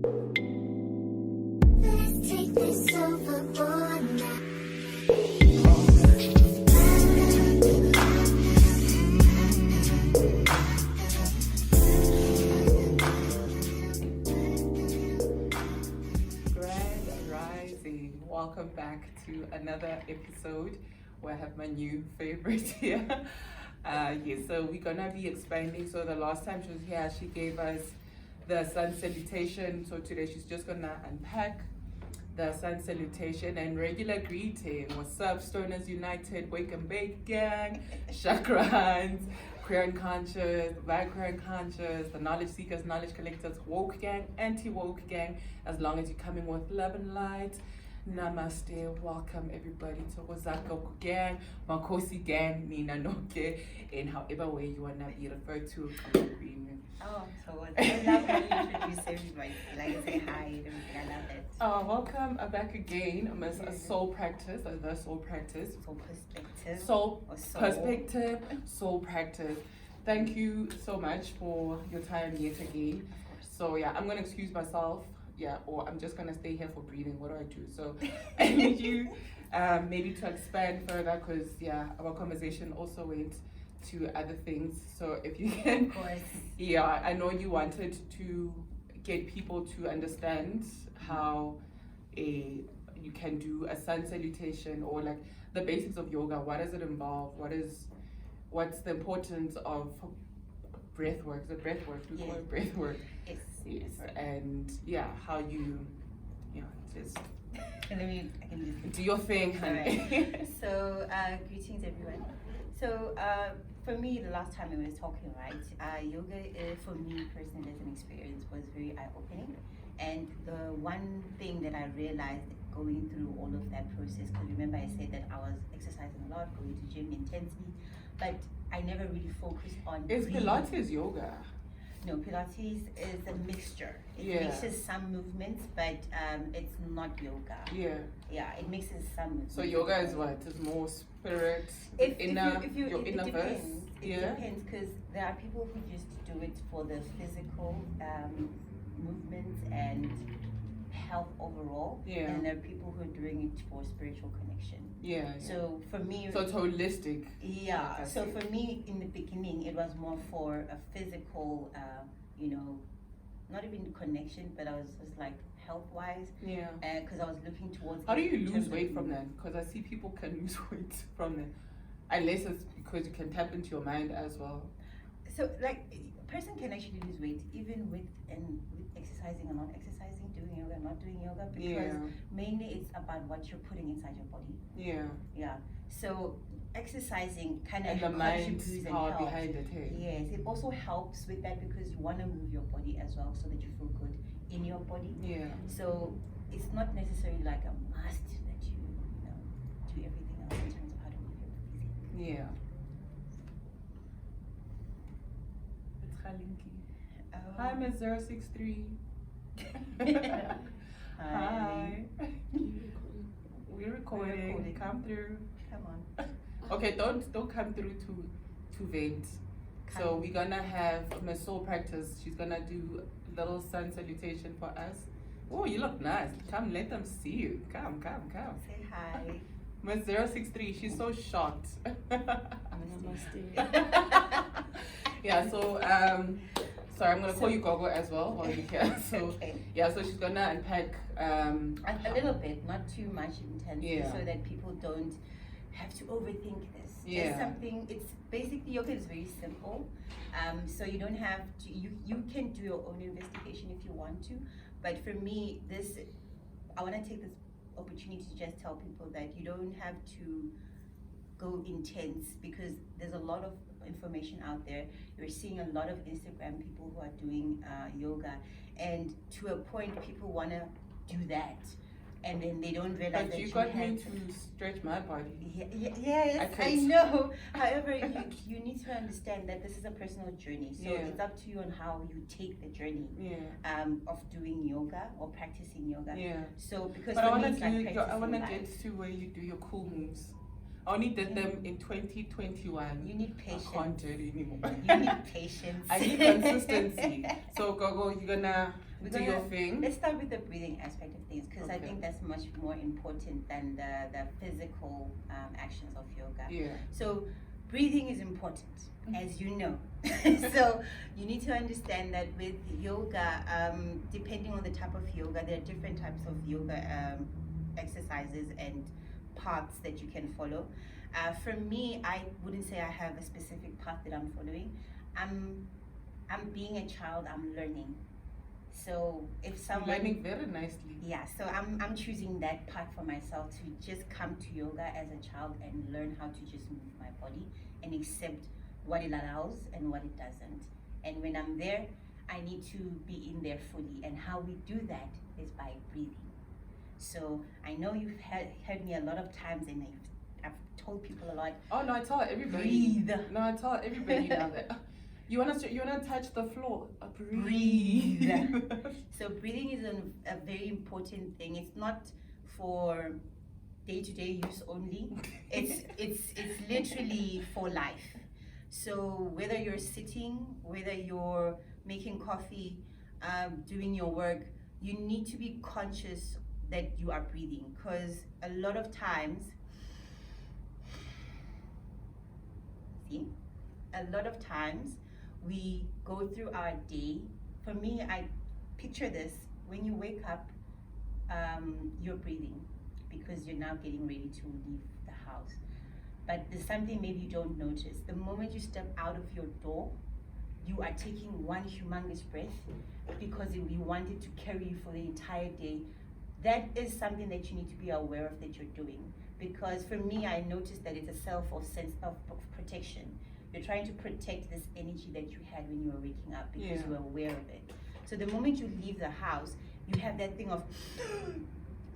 Let's take this overboard now. Grand Rising. Welcome back to another episode where I have my new favorite here. So we're gonna be expanding. So the last time she was here, she gave us the sun salutation. So today she's just gonna unpack the sun salutation and regular greeting. What's up, Stoners United, Wake and Bake Gang, Chakrans, Queer and Conscious, Black Queer and Conscious, the Knowledge Seekers, Knowledge Collectors, Woke Gang, Anti-Woke Gang, as long as you're coming with love and light. Namaste, welcome everybody to Wazako Gang, Makosi Gang, Nina Noke, in however way you wanna be referred to. Oh, so I love how you introduce everybody. Like say hi and everything. I love it. Welcome back again, Miss Soul Practice, the Soul Practice. Soul Perspective. Soul Or soul. Perspective, Soul Practice. Thank you so much for your time yet again. So yeah, I'm gonna excuse myself. Yeah, or I'm just gonna stay here for breathing. What do I do? So I need you maybe to expand further, because yeah, our conversation also went to other things. So if you can, Of course. yeah, I know you wanted to get people to understand how you can do a sun salutation, or like the basics of yoga. What does it involve? What's the importance of breathwork? Is it breathwork? Do you call it breathwork? Yes, and yeah, how you just I can just do your thing, honey. Alright. So greetings everyone. So for me, the last time we were talking, right, yoga for me personally as an experience was very eye-opening. And the one thing that I realized going through all of that process, because remember I said that I was exercising a lot, going to gym intensely, but I never really focused on Is breathing. Pilates yoga? No, Pilates is a mixture. It mixes some movements, but it's not yoga. Yeah, it mixes some movements. So yoga is what? It's more spirit, If your it inner verse? depends. It depends, because there are people who just do it for the physical movements and health overall. Yeah. And there are people who are doing it for spiritual connection. Yeah. So for me, so it's holistic. yeah. Like I So see. for me, in the beginning, it was more for a physical, not even connection, but I was just like health-wise, Yeah. because I was looking towards. How do it you in lose terms of weight from movement. that? Because I see people can lose weight from that, unless it's because you can tap into your mind as well. So, like, a person can actually lose weight even with exercising or not exercising, doing yoga, not doing yoga, because mainly it's about what you're putting inside your body. Yeah. Yeah. So exercising kind of And the mind's contributes and power helps. behind it, hey? Yes, it also helps with that because you want to move your body as well, so that you feel good in your body. Yeah. So it's not necessarily like a must that you do everything else in terms of how to move your physique. Yeah. It's Khalinki. Hi, Miss 063. Hi. We're recording. Come through. Come on. Okay, don't come through to vent. So we're gonna have Miss Soul Practice. She's gonna do a little sun salutation for us. Oh, you look nice. Come, let them see you. Come. Say hi. Miss 063, she's so shocked. Yeah, so sorry, I'm gonna call you Gogo as well while you're here. So Okay. yeah, so she's gonna unpack A little bit, not too much intensely, Yeah. so that people don't have to overthink this. Yeah. Just something. It's basically yoga is very simple, so you don't have to. You can do your own investigation if you want to, but for me, I want to take this opportunity to just tell people that you don't have to go intense, because there's a lot of information out there. You're seeing a lot of Instagram people who are doing yoga, and to a point people want to do that, and then they don't realize but that you got have me to stretch my body. Yes, I can't. know. However, you need to understand that this is a personal journey, so Yeah. it's up to you on how you take the journey Yeah. of doing yoga or practicing yoga. Yeah. So because But I for me wanna it's like do I wanna practicing get life. to where you do your cool moves. I only did them in 2021. You need I patience. can't do it anymore. You need patience. I need consistency. So Gogo, you're gonna do your thing. Let's start with the breathing aspect of things, because I Okay. think that's much more important than the physical actions of yoga. Yeah. So breathing is important, as you know. So you need to understand that with yoga, depending on the type of yoga, there are different types of yoga exercises and paths that you can follow. For me, I wouldn't say I have a specific path that I'm following. I'm being a child, I'm learning. So if someone Learning very nicely. yeah, so I'm choosing that path for myself to just come to yoga as a child and learn how to just move my body and accept what it allows and what it doesn't. And when I'm there, I need to be in there fully. And how we do that is by breathing. So I know you've heard me a lot of times, and I've told people a lot. Oh no, I tell everybody. Breathe. No, I tell everybody now that you wanna touch the floor. Breathe. So breathing is a very important thing. It's not for day-to-day use only. It's literally for life. So whether you're sitting, whether you're making coffee, doing your work, you need to be conscious that you are breathing, because a lot of times, we go through our day. For me, I picture this: when you wake up, you're breathing because you're now getting ready to leave the house. But there's something maybe you don't notice. The moment you step out of your door, you are taking one humongous breath because you want it to carry you for the entire day. That is something that you need to be aware of that you're doing. Because for me, I noticed that it's a sense of protection. You're trying to protect this energy that you had when you were waking up because you were aware of it. So the moment you leave the house, you have that thing of,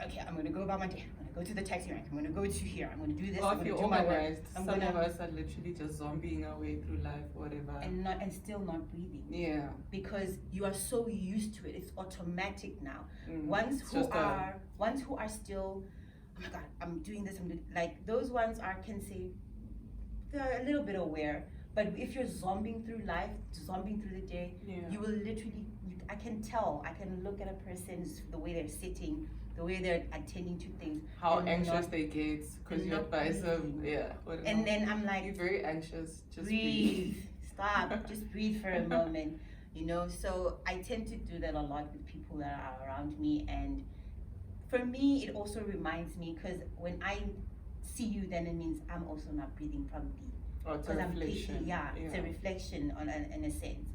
okay, I'm gonna go about my day. I'm gonna go to the taxi rank. I'm gonna go to here. I'm gonna do this. Or I'm if gonna you're do my work. organized, I'm some gonna of us are literally just zombieing our way through life, whatever. and still not breathing. Yeah. Because you are so used to it, it's automatic now. Mm. Ones It's who just are still, oh my God, I'm doing this. Like those ones can say they're a little bit aware. But if you're zombing through life, zombing through the day, you will literally. I can tell. I can look at a person's the way they're sitting, the way they're attending to things. How and anxious not- they get because and you're not by some breathing. whatever. And then I'm like, You're very anxious. Just breathe. Stop. Just breathe for a moment. You know. So I tend to do that a lot with people that are around me, and for me, it also reminds me, because when I see you, then it means I'm also not breathing properly. Or it's a Because I'm reflection. thinking, it's a reflection in a sense.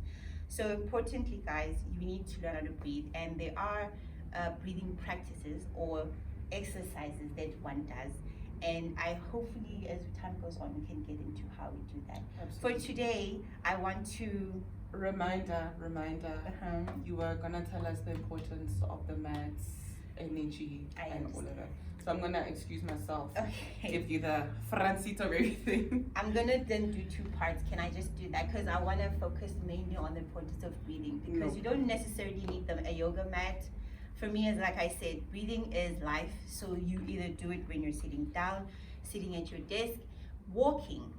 So importantly, guys, you need to learn how to breathe, and there are breathing practices or exercises that one does. And I hopefully, as time goes on, we can get into how we do that. Absolutely. For today, I want to Reminder. Uh-huh. You were gonna tell us the importance of the mats, energy, I and all of understand. that. So I'm gonna excuse myself. Okay. Give you the front seat of everything. I'm gonna then do two parts. Can I just do that? Because I want to focus mainly on the importance of breathing, because No. you don't necessarily need a yoga mat. For me, as like I said, breathing is life. So you either do it when you're sitting down, sitting at your desk, walking.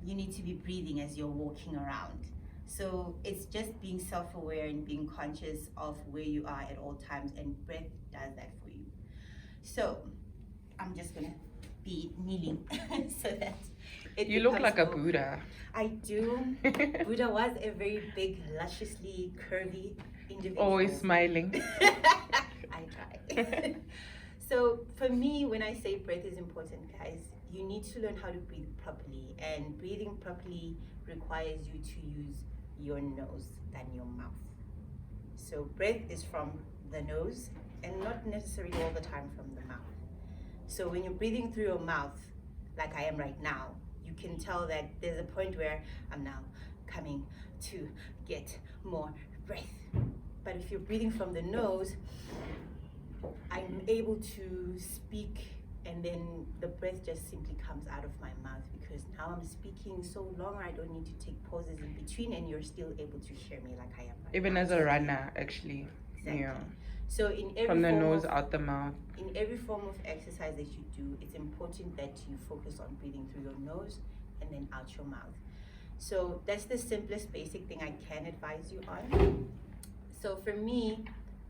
You need to be breathing as you're walking around. So it's just being self-aware and being conscious of where you are at all times, and breath does that for you. So I'm just gonna be kneeling so that it You look becomes like a more- Buddha. I do. Buddha was a very big, lusciously curvy individual. Always smiling. I try. So for me, when I say breath is important, guys, you need to learn how to breathe properly, and breathing properly requires you to use your nose than your mouth. So breath is from the nose and not necessarily all the time from the mouth. So when you're breathing through your mouth, like I am right now, you can tell that there's a point where I'm now coming to get more breath. But if you're breathing from the nose, I'm able to speak, and then the breath just simply comes out of my mouth, because now I'm speaking so long I don't need to take pauses in between, and you're still able to hear me like I am right Even now. as a runner, actually. Exactly. Yeah. So in every From the form nose of, out the mouth. in every form of exercise that you do, it's important that you focus on breathing through your nose and then out your mouth. So that's the simplest basic thing I can advise you on. So for me,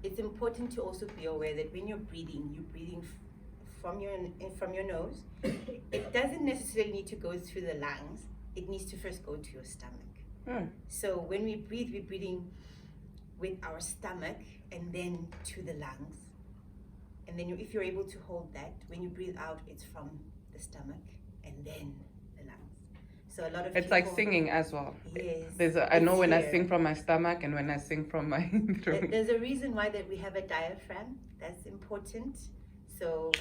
it's important to also be aware that when you're breathing from your nose. It doesn't necessarily need to go through the lungs. It needs to first go to your stomach. So when we breathe, we're breathing with our stomach and then to the lungs. And then if you're able to hold that, when you breathe out, it's from the stomach and then the lungs. So a lot of It's like singing as well. Yes. I know when I sing from my stomach and when I sing from my throat. There's a reason why that we have a diaphragm. That's important. So,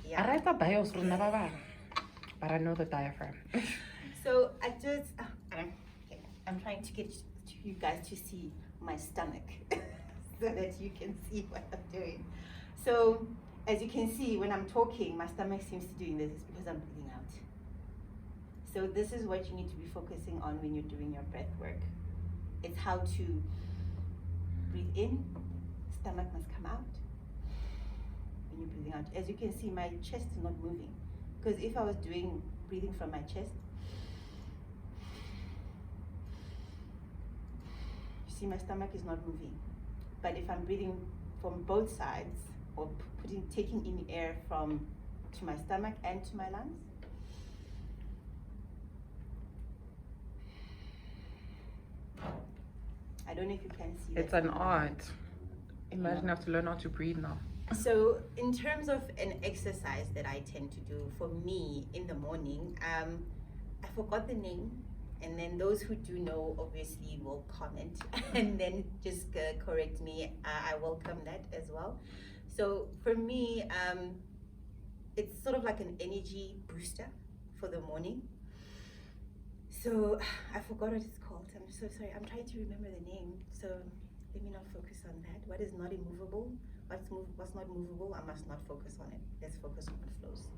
yeah. I write the bios for never, but I know the diaphragm. So I just, I'm trying to get you guys to see my stomach so that you can see what I'm doing. So as you can see, when I'm talking, my stomach seems to be doing this. It's because I'm breathing out. So this is what you need to be focusing on when you're doing your breath work. It's how to breathe in, stomach must come out. When you're breathing out, as you can see, my chest is not moving. Because if I was breathing from my chest, you see my stomach is not moving. But if I'm breathing from both sides, or taking in air to my stomach and to my lungs, I don't know if you can see that. It's an art. Imagine I have to learn how to breathe now. So in terms of an exercise that I tend to do for me in the morning, I forgot the name, and then those who do know obviously will comment and then just correct me. I welcome that as well. So for me, it's sort of like an energy booster for the morning. So I forgot what it's called. I'm so sorry. I'm trying to remember the name. So let me not focus on that. What is not immovable? What's not movable? I must not focus on it. Let's focus on what flows.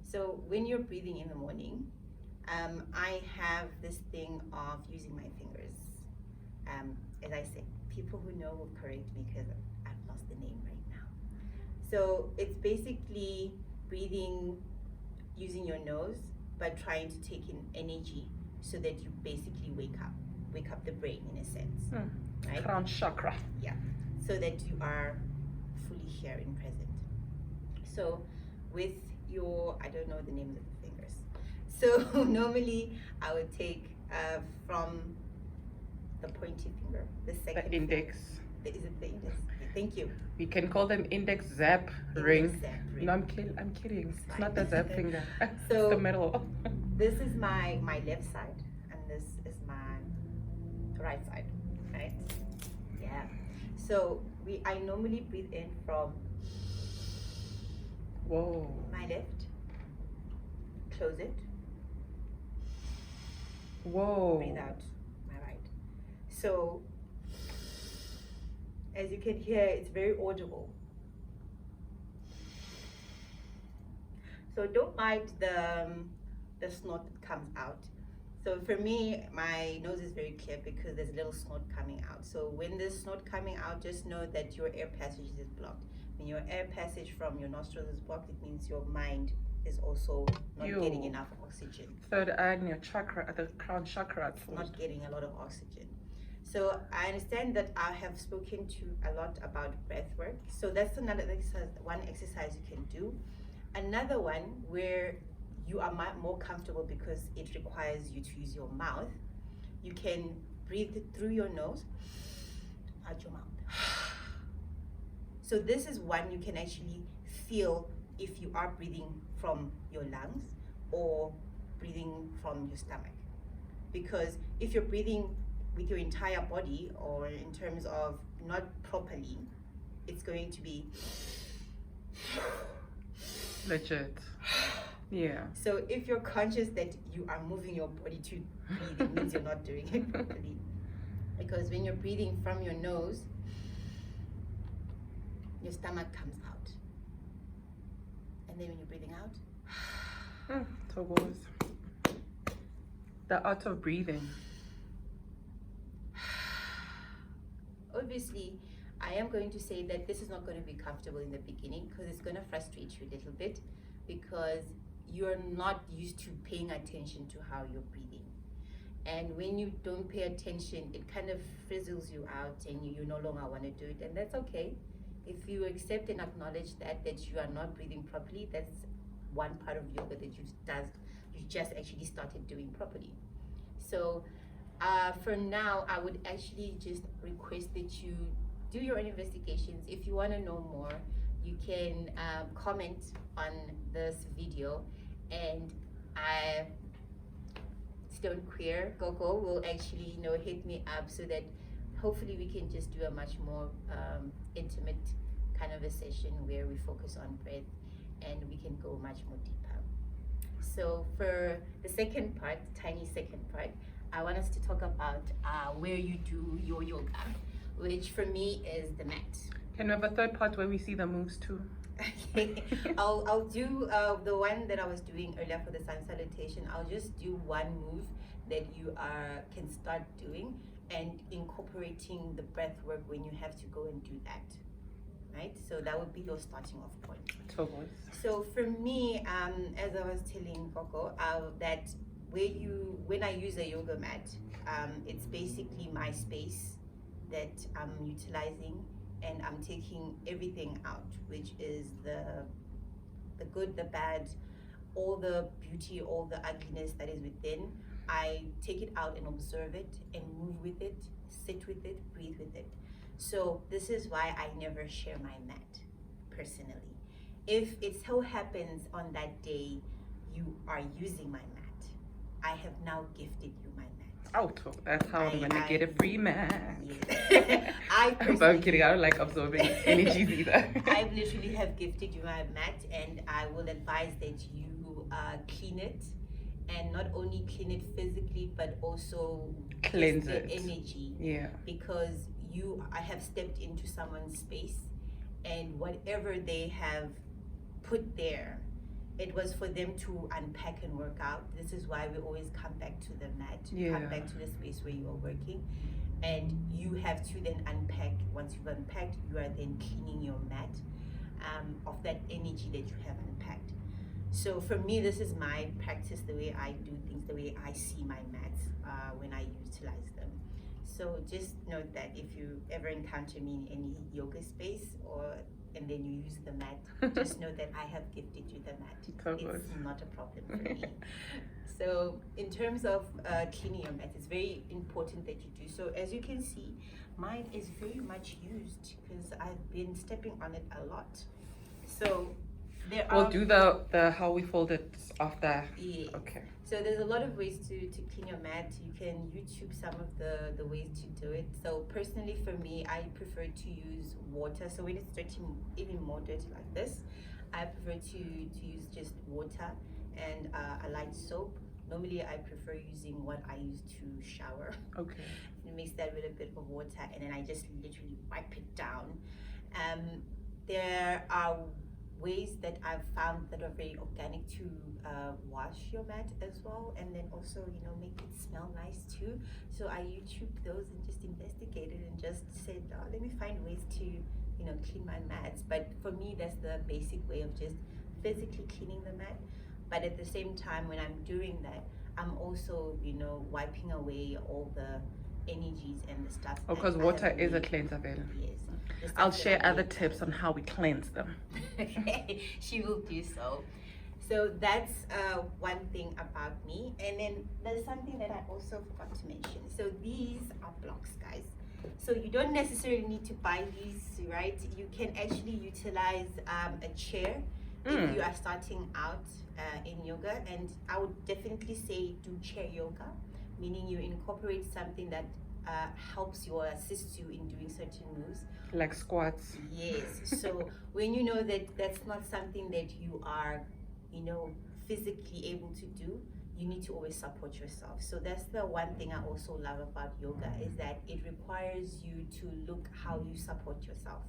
So when you're breathing in the morning, I have this thing of using my fingers. As I said, people who know will correct me because I've lost the name right now. So it's basically breathing using your nose, but trying to take in energy so that you basically wake up the brain in a sense, right? Crown chakra. Yeah, so that you are fully here and present. So with your, I don't know the names of the fingers. So normally I would take from the pointy finger, the second The index. Finger. Is it the index? Thank you. We can call them index, zap, Index, ring. zap, ring. No, I'm kidding. It's fine. not the zap finger. So- it's the middle. This is my left side, and this is my right side, right? Yeah. So I normally breathe in from Whoa. my left, close it, Whoa. breathe out my right. So as you can hear, it's very audible. So don't mind the snort that comes out. So for me, my nose is very clear because there's a little snort coming out. So when there's snort coming out, just know that your air passage is blocked. When your air passage from your nostrils is blocked, it means your mind is also not getting enough oxygen. Third eye and your chakra, the crown chakra. It's not getting a lot of oxygen. So I understand that I have spoken to a lot about breath work. So that's another exercise, one exercise you can do. Another one where you are more comfortable because it requires you to use your mouth. You can breathe through your nose, out your mouth. So this is one you can actually feel if you are breathing from your lungs or breathing from your stomach. Because if you're breathing with your entire body or in terms of not properly, it's going to be Legit. Yeah. So if you're conscious that you are moving your body to breathe, it means you're not doing it properly. Because when you're breathing from your nose, your stomach comes out. And then when you're breathing out, So what was the art of breathing? obviously, I am going to say that this is not going to be comfortable in the beginning because it's going to frustrate you a little bit because you're not used to paying attention to how you're breathing. And when you don't pay attention, it kind of fizzles you out and you no longer want to do it. And that's okay. If you accept and acknowledge that you are not breathing properly, that's one part of yoga that you just actually started doing properly. So for now, I would actually just request that you do your own investigations. If you want to know more, you can comment on this video, and Stone Queer Coco will actually hit me up so that hopefully we can just do a much more intimate kind of a session where we focus on breath and we can go much more deeper. So for the second part, tiny second part, I want us to talk about where you do your yoga, which for me is the mat. Can we have a third part where we see the moves too? Okay, I'll do the one that I was doing earlier for the sun salutation. I'll just do one move that you can start doing and incorporating the breath work when you have to go and do that. Right? So that would be your starting off point. Totally. So for me, as I was telling Coco, that when I use a yoga mat, it's basically my space that I'm utilizing, and I'm taking everything out, which is the good, the bad, all the beauty, all the ugliness that is within. I take it out and observe it and move with it, sit with it, breathe with it. So this is why I never share my mat, personally. If it so happens on that day you are using my mat, I have now gifted you my mat. Oh, that's how I'm gonna get a free mat. Yes. I'm kidding, I don't like absorbing energies either. I literally have gifted you my mat, and I will advise that you clean it, and not only clean it physically, but also cleanse the it. energy. Yeah. Because I have stepped into someone's space, and whatever they have put there, it was for them to unpack and work out. This is why we always come back to the mat, come back to the space where you are working, and you have to then unpack. Once you've unpacked, you are then cleaning your mat of that energy that you have unpacked. So for me, this is my practice, the way I do things, the way I see my mats when I utilize them. So just note that if you ever encounter me in any yoga space and then you use the mat, just know that I have gifted you the mat. It's not a problem for me. So in terms of cleaning your mat, it's very important that you do so. As you can see, mine is very much used because I've been stepping on it a lot. So we'll do the how we fold it after. Yeah. Okay. So there's a lot of ways to clean your mat. You can YouTube some of the ways to do it. So personally for me, I prefer to use water. So when it's dirty, even more dirty like this, I prefer to use just water and a light soap. Normally I prefer using what I use to shower. Okay. And mix that with a bit of water, and then I just literally wipe it down. There are ways that I've found that are very organic to wash your mat as well, and then also make it smell nice too. So I YouTube those and just investigated and just said, let me find ways to clean my mats. But for me, that's the basic way of just physically cleaning the mat. But at the same time, when I'm doing that, I'm also wiping away all the energies and the stuff. Because water is a cleanser, Bella. Yes. I'll share other tips on how we cleanse them. Okay, she will do so. So that's one thing about me. And then there's something that I also forgot to mention. So these are blocks, guys. So you don't necessarily need to buy these, right? You can actually utilize a chair if you are starting out in yoga. And I would definitely say do chair yoga, meaning you incorporate something that helps you or assists you in doing certain moves. Like squats. Yes. So when you know that that's not something that you are, physically able to do, you need to always support yourself. So that's the one thing I also love about yoga, is that it requires you to look how you support yourself.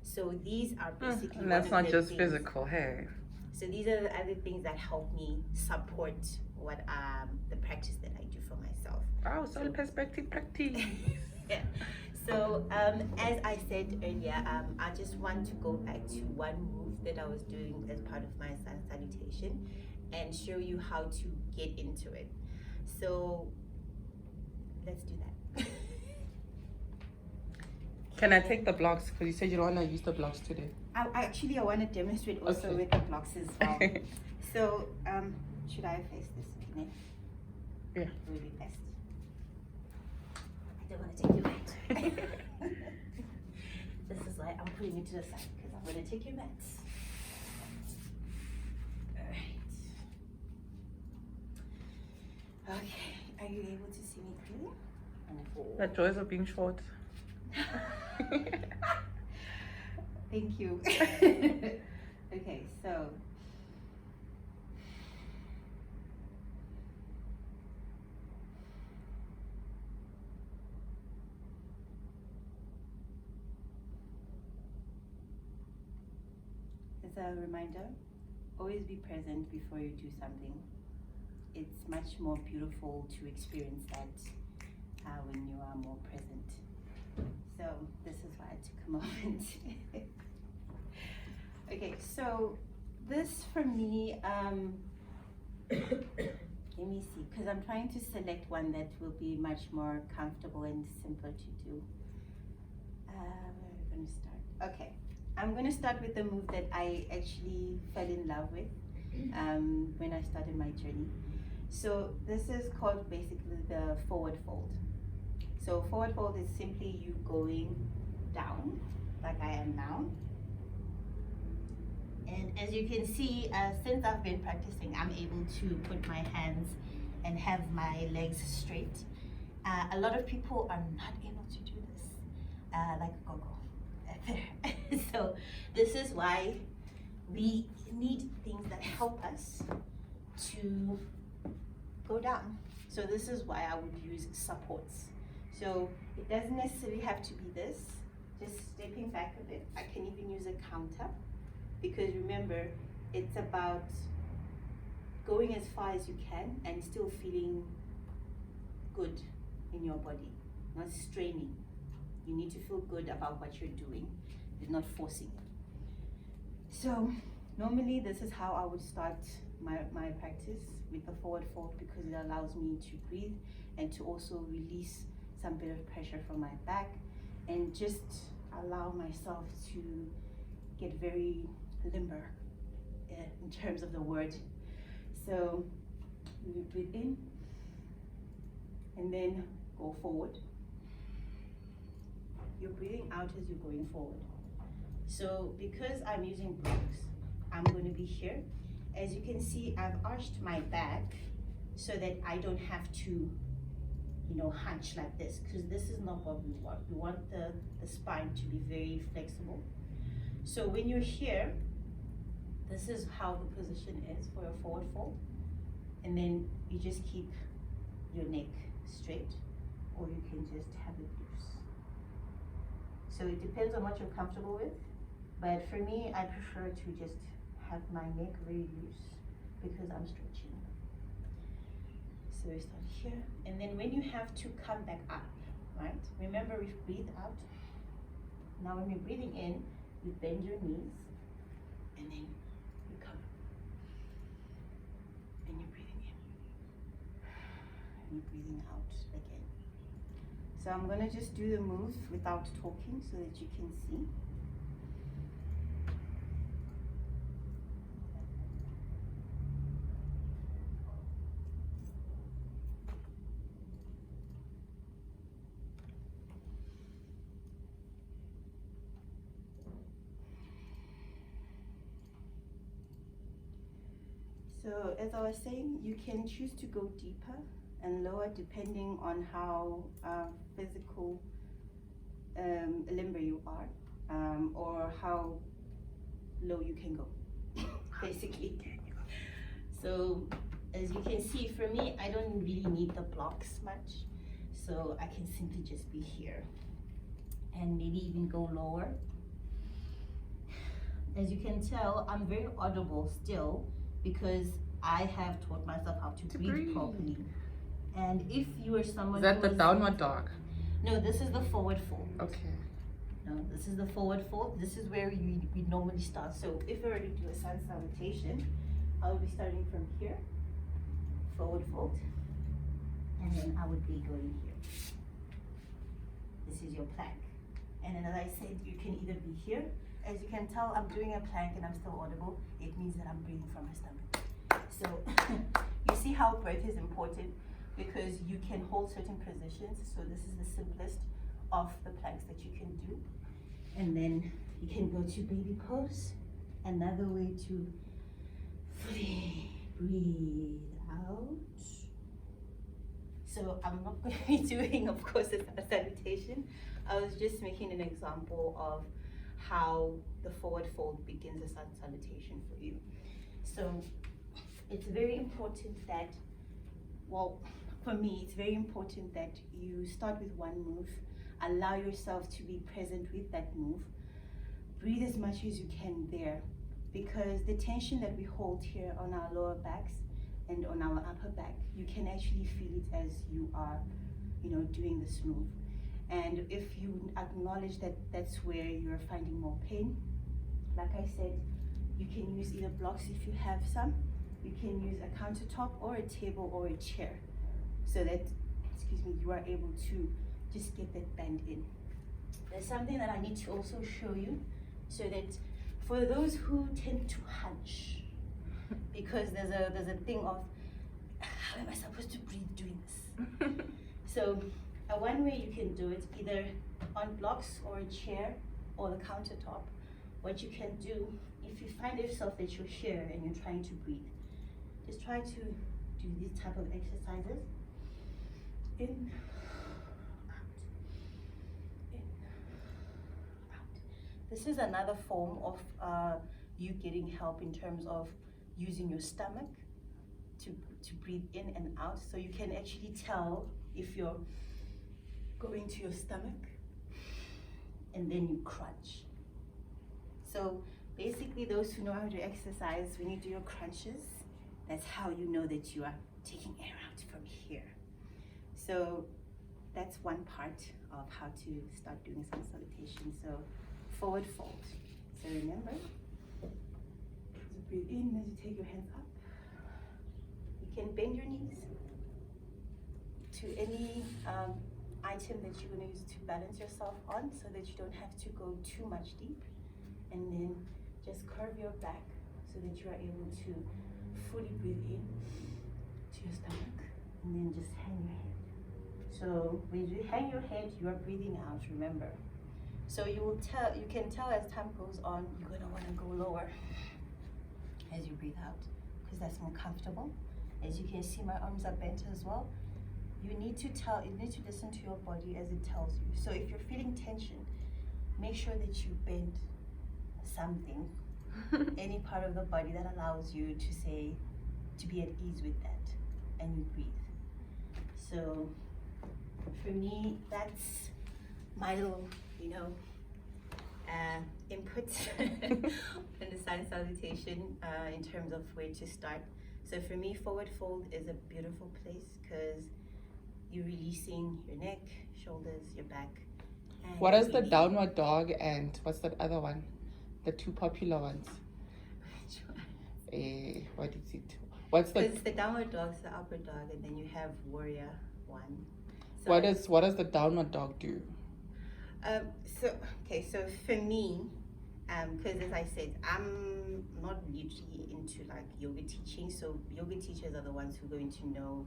So these are basically and that's not just physical, hey. So these are the other things that help me support what the practice that I do for myself. Oh, Soul perspective practice. Yeah. So as I said earlier, I just want to go back to one move that I was doing as part of my sun salutation and show you how to get into it. So let's do that. Can I take the blocks? Because you said you don't want to use the blocks today. I want to demonstrate also Okay. with the blocks as well. So, should I face this? Next? Yeah. It will be best. I don't want to take your weight. This is why I'm putting it to the side, because I'm going to take your meds. Alright. Okay, are you able to see me clearly? The joys of being short. Thank you. Okay, so as a reminder, always be present before you do something. It's much more beautiful to experience that when you are more present. So this is why I took a moment. Okay, so this for me, let me see, because I'm trying to select one that will be much more comfortable and simpler to do. Where are we going to start? Okay, I'm going to start with the move that I actually fell in love with when I started my journey. So this is called basically the forward fold. So forward fold is simply you going down, like I am now. And as you can see, since I've been practicing, I'm able to put my hands and have my legs straight. A lot of people are not able to do this, like Gogo. So this is why we need things that help us to go down. So this is why I would use supports. So it doesn't necessarily have to be this, just stepping back a bit. I can even use a counter, because remember, it's about going as far as you can and still feeling good in your body, not straining. You need to feel good about what you're doing, and not forcing it. So normally this is how I would start my practice, with the forward fold, because it allows me to breathe and to also release some bit of pressure from my back, and just allow myself to get very limber in terms of the word. So we breathe in and then go forward. You're breathing out as you're going forward. So because I'm using blocks, I'm going to be here. As you can see, I've arched my back so that I don't have to, hunch like this, because this is not what we want. We want the spine to be very flexible. So when you're here, this is how the position is for a forward fold. And then you just keep your neck straight, or you can just have it loose. So it depends on what you're comfortable with. But for me, I prefer to just have my neck very loose, because I'm stretching. So we start here, and then when you have to come back up, right? Remember, we breathe out. Now when you're breathing in, you bend your knees, and then you come up. And you're breathing in. And you're breathing out again. So I'm gonna just do the move without talking so that you can see. So as I was saying, you can choose to go deeper and lower depending on how physical limber you are, or how low you can go, basically. So as you can see, for me, I don't really need the blocks much. So I can simply just be here and maybe even go lower. As you can tell, I'm very audible still, because I have taught myself how to breathe properly. And if you are someone Is that the downward dog? No, this is the forward fold. Okay. No, this is the forward fold. This is where we normally start. So if I were to do a sun salutation, I would be starting from here, forward fold, and then I would be going here. This is your plank. And then as I said, you can either be here. As you can tell, I'm doing a plank and I'm still audible. It means that I'm breathing from my stomach. So you see how breath is important, because you can hold certain positions. So this is the simplest of the planks that you can do. And then you can go to baby pose. Another way to fully breathe out. So I'm not going to be doing, of course, a salutation. I was just making an example of how the forward fold begins a salutation for you. So it's very important that, well, for me, it's very important that you start with one move, allow yourself to be present with that move, breathe as much as you can there, because the tension that we hold here on our lower backs and on our upper back, you can actually feel it as you are, doing this move. And if you acknowledge that that's where you're finding more pain, like I said, you can use either blocks if you have some. You can use a countertop or a table or a chair, so that, you are able to just get that bend in. There's something that I need to also show you, so that for those who tend to hunch, because there's a thing of, how am I supposed to breathe doing this? So one way you can do it, either on blocks or a chair or the countertop, what you can do, if you find yourself that you're here and you're trying to breathe, just try to do these type of exercises. In, out, in, out. This is another form of you getting help in terms of using your stomach to breathe in and out. So you can actually tell if you're going to your stomach and then you crunch. So basically, those who know how to exercise, when you do your crunches, that's how you know that you are taking air out from here. So that's one part of how to start doing some salutation. So forward fold. So remember, so breathe in as you take your hands up. You can bend your knees to any item that you're going to use to balance yourself on, so that you don't have to go too much deep. And then just curve your back so that you are able to fully breathe in to your stomach, and then just hang your head. So when you hang your head, you are breathing out, remember. So you can tell as time goes on, you're gonna wanna go lower as you breathe out, because that's more comfortable. As you can see, my arms are bent as well. You need to listen to your body as it tells you. So if you're feeling tension, make sure that you bend something, any part of the body that allows you to be at ease with that, and you breathe. So for me, that's my little, input in the sun salutation in terms of where to start. So for me, forward fold is a beautiful place, because you're releasing your neck, shoulders, your back. And What is the downward dog, and what's that other one? The two popular ones. What is it? What's the? It's the downward dog, the upward dog, and then you have warrior one. So What does the downward dog do? So for me, because as I said, I'm not usually into like yoga teaching. So yoga teachers are the ones who are going to know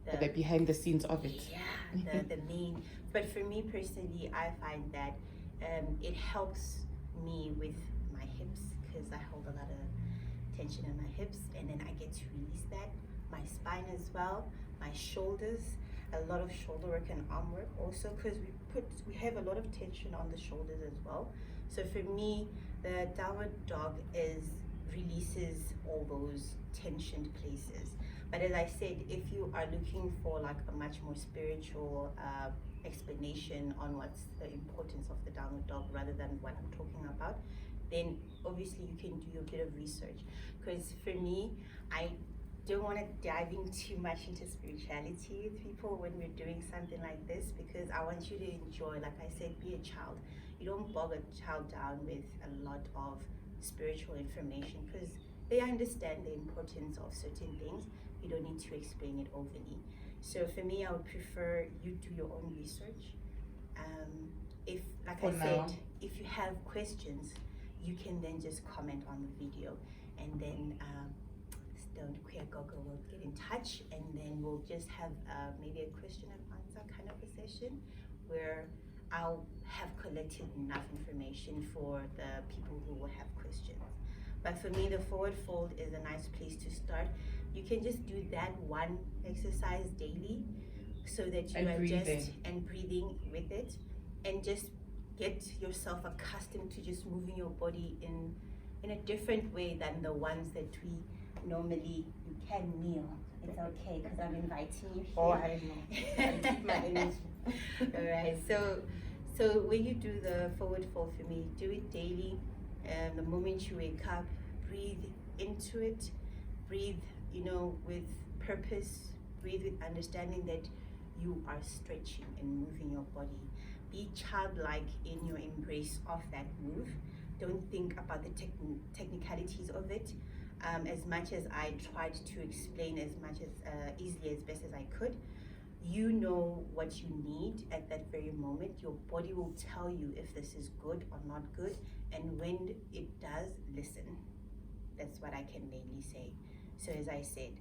The behind the scenes of it. Yeah, the main. But for me personally, I find that it helps me with my hips, because I hold a lot of tension in my hips, and then I get to release that. My spine as well, my shoulders, a lot of shoulder work and arm work also, because we have a lot of tension on the shoulders as well. So for me, the downward dog releases all those tensioned places. But as I said, if you are looking for like a much more spiritual explanation on what's the importance of the downward dog rather than what I'm talking about, then obviously you can do a bit of research. Because for me, I don't want to dive in too much into spirituality with people when we're doing something like this, because I want you to enjoy, like I said, be a child. You don't bog a child down with a lot of spiritual information, because they understand the importance of certain things. You don't need to explain it overly. So for me, I would prefer you do your own research. If, like For I said, now. if you have questions, you can then just comment on the video, and then Stoned Queer Gogo will get in touch, and then we'll just have maybe a question and answer kind of a session where I'll have collected enough information for the people who will have questions. But for me, the forward fold is a nice place to start. You can just do that one exercise daily so that you And are breathing. just and breathing with it, and just get yourself accustomed to just moving your body in a different way than the ones that we normally. You can kneel. It's okay because I'm inviting you here. Oh, I know. I keep my energy. All right. So when you do the forward fold, for me, do it daily. The moment you wake up, breathe into it. Breathe, with purpose. Breathe with understanding that you are stretching and moving your body. Be childlike in your embrace of that move. Don't think about the technicalities of it. As much as I tried to explain as much as easily as best as I could, you know what you need at that very moment. Your body will tell you if this is good or not good, and when it does, listen. That's what I can mainly say. So as I said,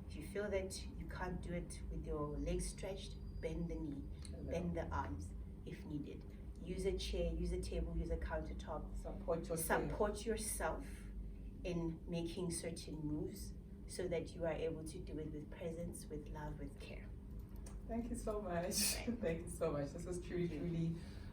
if you feel that you can't do it with your legs stretched, bend the knee, bend the arms if needed. Use a chair, use a table, use a countertop. Support yourself in making certain moves so that you are able to do it with presence, with love, with care. Thank you so much. Thank you so much. This is truly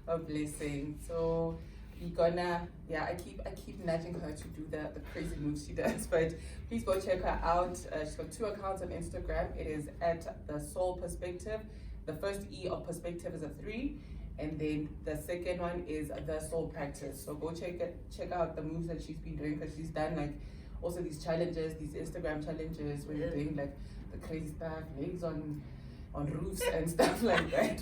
a blessing. So we're gonna, I keep nudging her to do the crazy moves she does, but please go check her out. She's got 2 accounts on Instagram. It is at the Soul Perspective. The first E of perspective is a 3, and then the second one is the Soul Practice. So go check out the moves that she's been doing, because she's done like also these challenges, these Instagram challenges where you're doing like the crazy stuff, legs on roofs and stuff like that.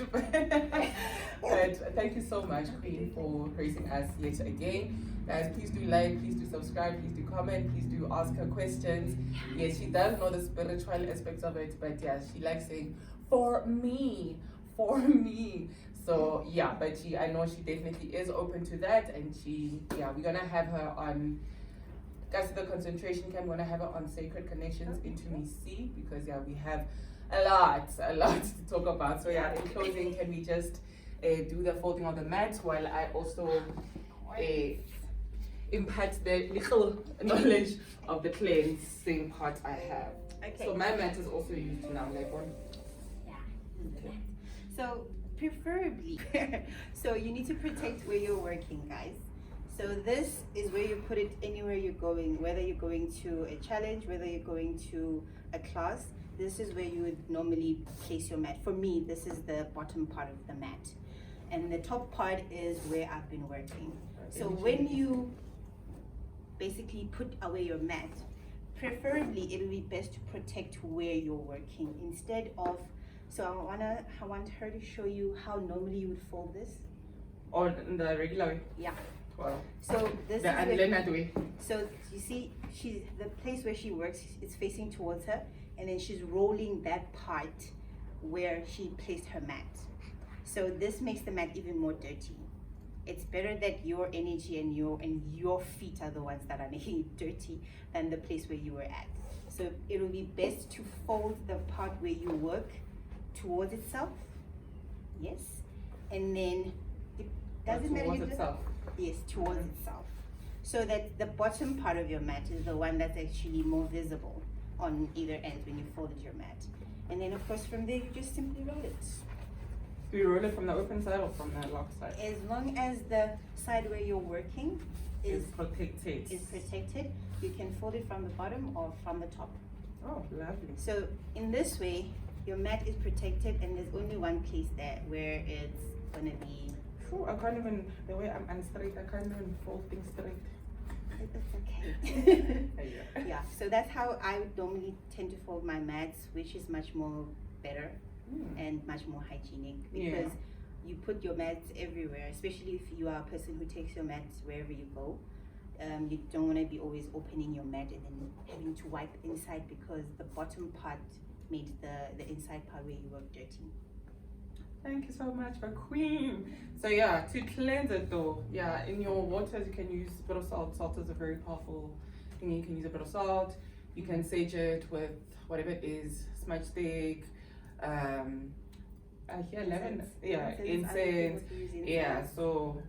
But thank you so much, Queen, for gracing us yet again. Guys, please do like, please do subscribe, please do comment, please do ask her questions. Yes, she does know the spiritual aspects of it, but yeah, she likes saying, for me. So yeah, but I know she definitely is open to that, and we're gonna have her on, guys, the concentration camp. We're gonna have her on Sacred Connections into Me See, because we have a lot to talk about. So in closing, can we just do the folding of the mat while I also impart the little knowledge of the cleansing part I have. Okay. So my mat is also used now, like one. Okay. So preferably, so you need to protect where you're working, guys. So this is where you put it anywhere you're going, whether you're going to a challenge, whether you're going to a class. This is where you would normally place your mat. For me, this is the bottom part of the mat. And the top part is where I've been working. So when you basically put away your mat, preferably it will be best to protect where you're working instead of, so I want her to show you how normally you would fold this. Or in the regular way? Yeah. Wow. So this The is unlearned way. So you see, the place where she works is facing towards her, and then she's rolling that part where she placed her mat. So this makes the mat even more dirty. It's better that your energy and your feet are the ones that are making it dirty than the place where you were at. So it will be best to fold the part where you work towards itself. Yes. And then it doesn't matter. Towards itself. Yes, towards itself. So that the bottom part of your mat is the one that's actually more visible on either end when you folded your mat. And then of course from there you just simply roll it. Do you roll it from the open side or from the locked side? As long as the side where you're working is protected, you can fold it from the bottom or from the top. Oh, lovely. So in this way, your mat is protected, and there's only one place there where it's gonna be. I can't even, the way I'm unstraight, I can't even fold things straight. It's okay. Yeah, so that's how I would normally tend to fold my mats, which is much more better and much more hygienic, because you put your mats everywhere, especially if you are a person who takes your mats wherever you go. You don't want to be always opening your mat and then having to wipe inside, because the bottom part made the inside part where you work dirty. Thank you so much, my queen. So yeah, to cleanse it though, yeah, in your waters you can use a bit of salt. Salt is a very powerful thing. You can use a bit of salt. You can sage it with whatever it is, smudge stick. I hear lemon. Yeah, incense. Yeah, so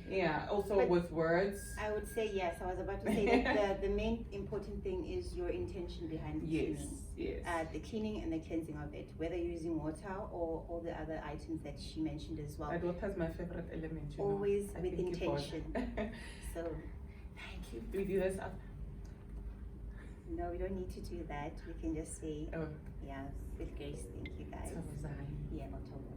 yeah. Also But with words. I would say yes. I was about to say that the main important thing is your intention behind the Yes, cleaning. yes. The cleaning and the cleansing of it, whether you're using water or all the other items that she mentioned as well. Water's my favorite element. You Always know. I with think you both. intention. So Thank you. Do we do this up? no, we don't need to do that. We can just say Oh, yeah, with grace. Thank you guys. Yeah, October.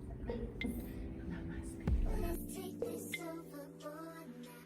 namaste. Let's take this overboard now.